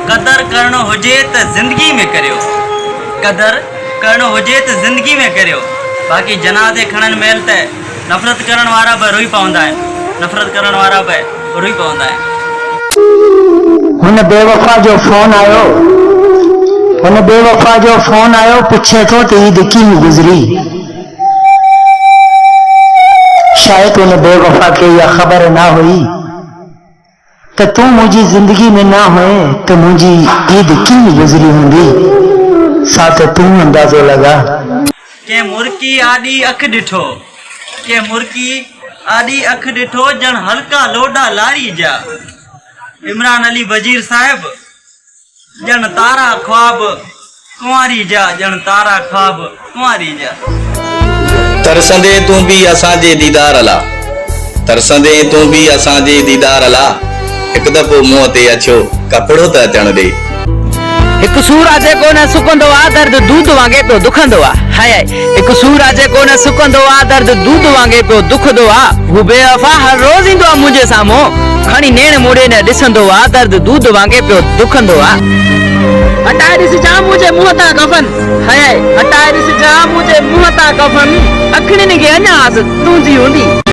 कदर करणो हुजे त जिंदगी में करियो, कदर करणो हुजे त जिंदगी में करियो। बाक़ी जनाज़े खणण महिल त नफ़रत करण वारा बि रुई पवंदा आहिनि, नफ़रत करण वारा बि रुई पवंदा आहिनि। हुन बेवफा जो फोन आयो, हुन बेवफा जो फोन आयो, पुछे थो त ईद कीअं गुज़री। शायद उन बेवफा खे इहा ख़बर ना हुई त तूं मुंहिंजी ज़िंदगी में ना हुए त मुंहिंजी ईद कीअं गुज़री हूंदी। सा त तूं अंदाज़ो लगा। के मुर्की आॾी अख ॾिठो, के मुर्की आॾी अख ॾिठो, ॼण हल्का लोॾा लारी जा। इमरान अली वज़ीर साहिब, ॼण तारा ख्वाब कुंवारी जा, ॼण तारा ख्वाब कुंवारी जा। तरसंदे तूं भी असांजे दीदार अला, तरसंदे तूं भी असांजे दीदार अला। हिकु दफ़ो मुंहं ते अछो कपिड़ो त अचण ॾे। हिकु सूर आहे जेको न सुकंदो आहे, दर्द दूध वांगे पियो दुखंदो आहे। हाय हिकु सूर आहे जेको न सुकंदो आहे, दर्द दूध वांगे पियो दुखंदो आहे। हू बेवफा हर रोज़ ईंदो आहे मुंहिंजे साम्हूं, खणी नेण मुड़े न ॾिसंदो आहे, दर्द दूध वांगे पियो दुखंदो आहे। हटाए ॾिस जाम मुंहिंजे मुंहं तां कफन, हाय हटाए ॾिस जाम मुंहिंजे मुंहं तां कफन, अखियुनि खे अञा आस तुंहिंजी हूंदी।